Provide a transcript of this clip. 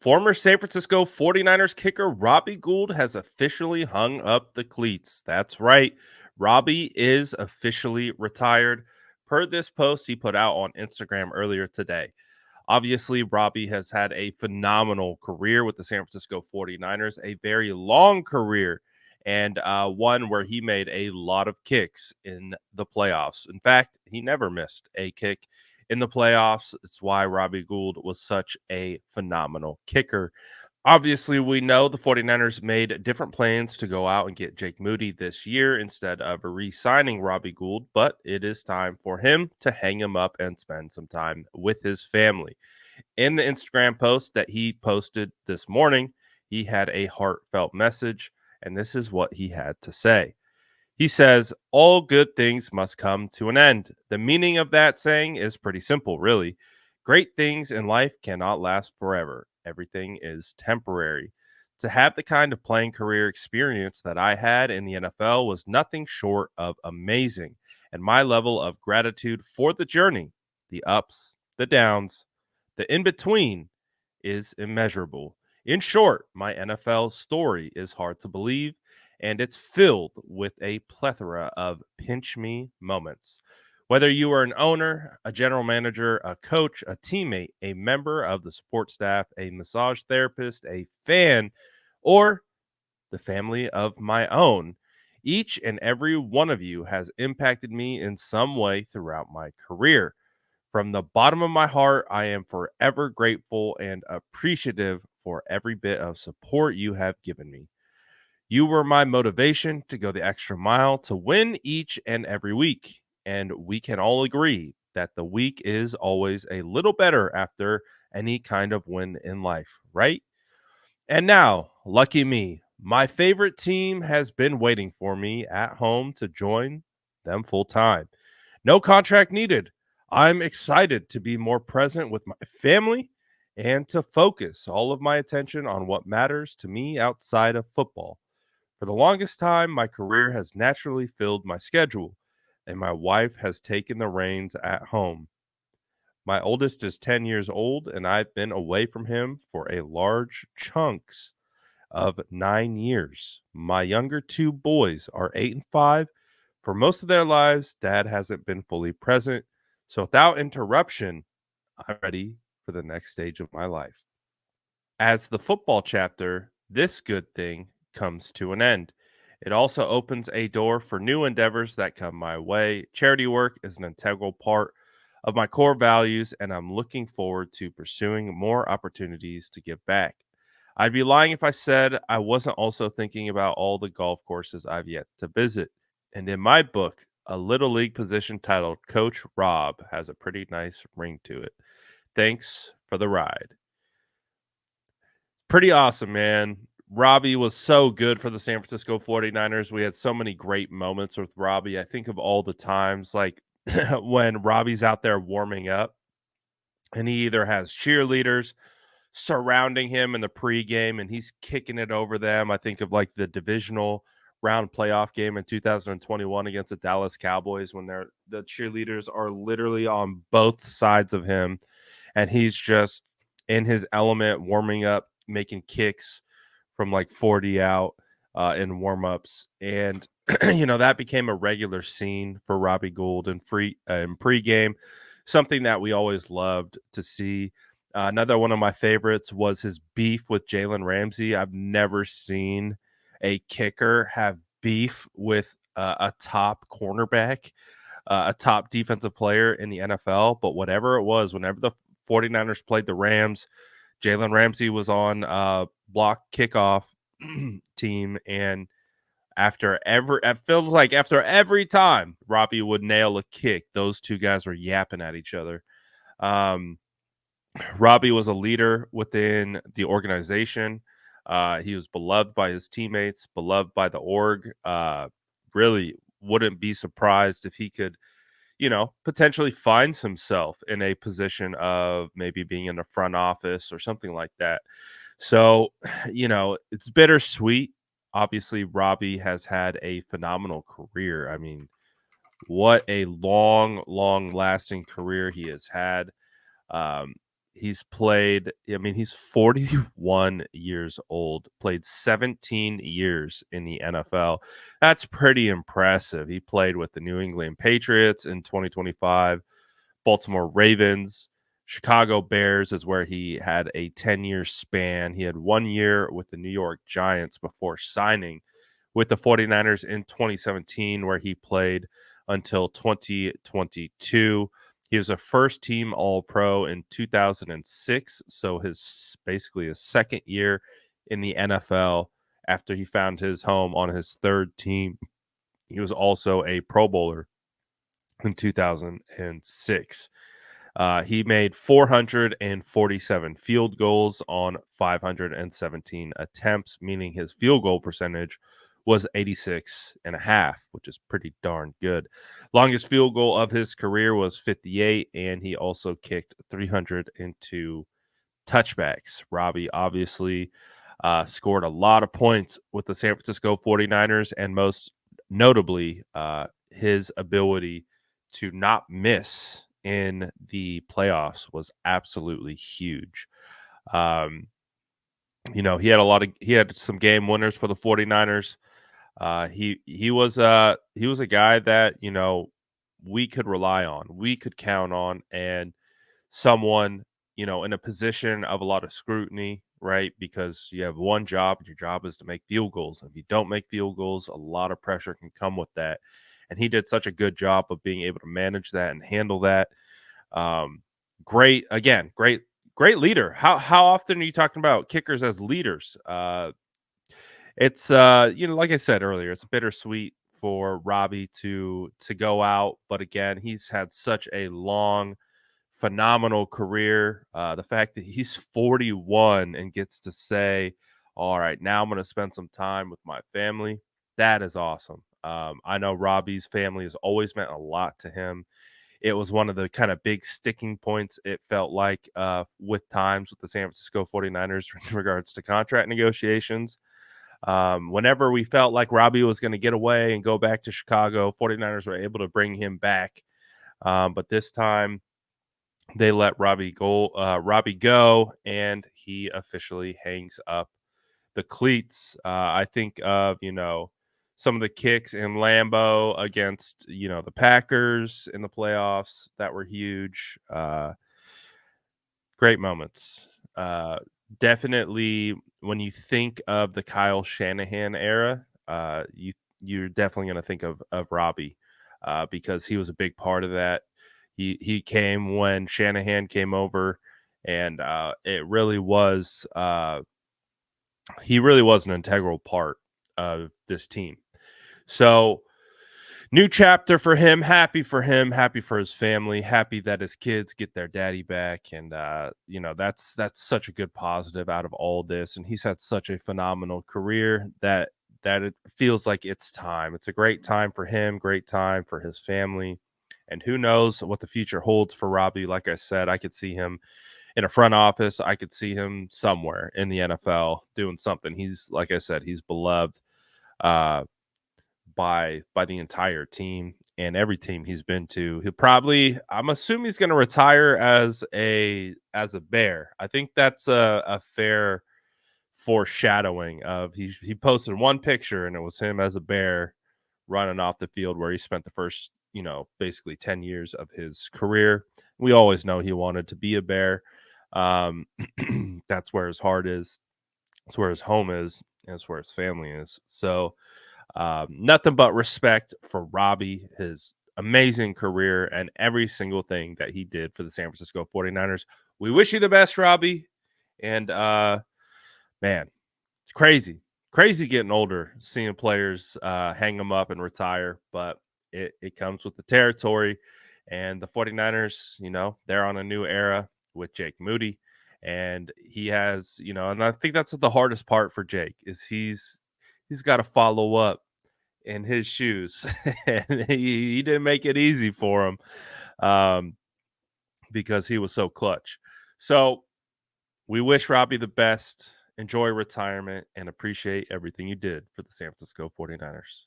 Former San Francisco 49ers kicker Robbie Gould has officially hung up the cleats. That's right. Robbie is officially retired. Per this post he put out on Instagram earlier today. Obviously, Robbie has had a phenomenal career with the San Francisco 49ers, a very long career, and one where he made a lot of kicks in the playoffs. In fact, he never missed a kick in the playoffs. It's why Robbie Gould was such a phenomenal kicker. Obviously, we know the 49ers made different plans to go out and get Jake Moody this year instead of re signing Robbie Gould, but it is time for him to hang him up and spend some time with his family. In the Instagram post that he posted this morning, he had a heartfelt message, and this is what he had to say. He says, "All good things must come to an end." The meaning of that saying is pretty simple, really. Great things in life cannot last forever. Everything is temporary. To have the kind of playing career experience that I had in the NFL was nothing short of amazing, and my level of gratitude for the journey, the ups, the downs, the in between, is immeasurable. In short, my NFL story is hard to believe, and it's filled with a plethora of pinch me moments. Whether you are an owner, a general manager, a coach, a teammate, a member of the support staff, a massage therapist, a fan, or the family of my own, each and every one of you has impacted me in some way throughout my career. From the bottom of my heart, I am forever grateful and appreciative for every bit of support you have given me. You were my motivation to go the extra mile to win each and every week. And we can all agree that the week is always a little better after any kind of win in life, right? And now, lucky me, my favorite team has been waiting for me at home to join them full time. No contract needed. I'm excited to be more present with my family and to focus all of my attention on what matters to me outside of football. For the longest time, my career has naturally filled my schedule, and my wife has taken the reins at home. My oldest is 10 years old, and I've been away from him for a large chunks of 9 years. My younger two boys are 8 and 5. For most of their lives, dad hasn't been fully present. So without interruption, I'm ready for the next stage of my life. As the football chapter, this good thing comes to an end. It also opens a door for new endeavors that come my way. Charity work is an integral part of my core values, and I'm looking forward to pursuing more opportunities to give back. I'd be lying if I said I wasn't also thinking about all the golf courses I've yet to visit. And in my book, a little league position titled Coach Rob has a pretty nice ring to it. Thanks for the ride. Pretty awesome, man. Robbie was so good for the San Francisco 49ers. We had so many great moments with Robbie. I think of all the times like when Robbie's out there warming up and he either has cheerleaders surrounding him in the pregame and he's kicking it over them. I think of like the divisional round playoff game in 2021 against the Dallas Cowboys when the cheerleaders are literally on both sides of him and he's just in his element warming up, making kicks from like 40 out in warm-ups. And that became a regular scene for Robbie Gould in pregame, something that we always loved to see. Another one of my favorites was his beef with Jalen Ramsey. I've never seen a kicker have beef with a top cornerback, a top defensive player in the NFL. But whatever it was, whenever the 49ers played the Rams, Jalen Ramsey was on block kickoff team. And it feels like after every time Robbie would nail a kick, those two guys were yapping at each other. Robbie was a leader within the organization. He was beloved by his teammates, beloved by the org. Really wouldn't be surprised if he could, potentially finds himself in a position of maybe being in the front office or something like that. So, it's bittersweet. Obviously, Robbie has had a phenomenal career. I mean, what a long, long lasting career he has had. Um, he's played, I mean, he's 41 years old, played 17 years in the NFL. That's pretty impressive. He played with the New England Patriots in 2025, Baltimore Ravens, Chicago Bears is where he had a 10-year span. He had 1 year with the New York Giants before signing with the 49ers in 2017, where he played until 2022. He was a first team All Pro in 2006. So his basically his second year in the NFL after he found his home on his third team. He was also a Pro Bowler in 2006. He made 447 field goals on 517 attempts, meaning his field goal percentage was 86.5, which is pretty darn good. Longest field goal of his career was 58, and he also kicked 302 touchbacks. Robbie obviously scored a lot of points with the San Francisco 49ers, and most notably, his ability to not miss in the playoffs was absolutely huge. Um, he had some game winners for the 49ers. He was a guy that, we could rely on, we could count on, and someone, in a position of a lot of scrutiny, right? Because you have one job, and your job is to make field goals. If you don't make field goals, a lot of pressure can come with that. And he did such a good job of being able to manage that and handle that. Um, great leader. How often are you talking about kickers as leaders? It's like I said earlier, it's bittersweet for Robbie to go out, but again, he's had such a long, phenomenal career. The fact that he's 41 and gets to say, "All right, now I'm going to spend some time with my family," that is awesome. I know Robbie's family has always meant a lot to him. It was one of the kind of big sticking points, it felt like, with times with the San Francisco 49ers in regards to contract negotiations. Whenever we felt like Robbie was going to get away and go back to Chicago, 49ers were able to bring him back. But this time they let Robbie go, and he officially hangs up the cleats. I think of, some of the kicks in Lambeau against, the Packers in the playoffs that were huge. Great moments. Definitely, when you think of the Kyle Shanahan era, you're definitely going to think of Robbie, because he was a big part of that. He came when Shanahan came over, and it really was he really was an integral part of this team. So, new chapter for him. Happy for him. Happy for his family. Happy that his kids get their daddy back. And that's such a good positive out of all this. And he's had such a phenomenal career that it feels like it's time. It's a great time for him. Great time for his family. And who knows what the future holds for Robbie. Like I said, I could see him in a front office. I could see him somewhere in the NFL doing something. He's, like I said, he's beloved. By the entire team and every team he's been to. He'll probably, I'm assuming he's going to retire as a Bear. I think that's a fair foreshadowing of he posted one picture and it was him as a Bear running off the field where he spent the first, basically 10 years of his career. We always know he wanted to be a Bear. That's where his heart is. That's where his home is. And that's where his family is. So, nothing but respect for Robbie, his amazing career, and every single thing that he did for the San Francisco 49ers. We wish you the best, Robbie. And man, it's crazy. Crazy getting older, seeing players hang them up and retire, but it comes with the territory. And the 49ers, they're on a new era with Jake Moody. And he has, and I think that's the hardest part for Jake is he's got to follow up in his shoes. And he didn't make it easy for him, because he was so clutch. So we wish Robbie the best. Enjoy retirement and appreciate everything you did for the San Francisco 49ers.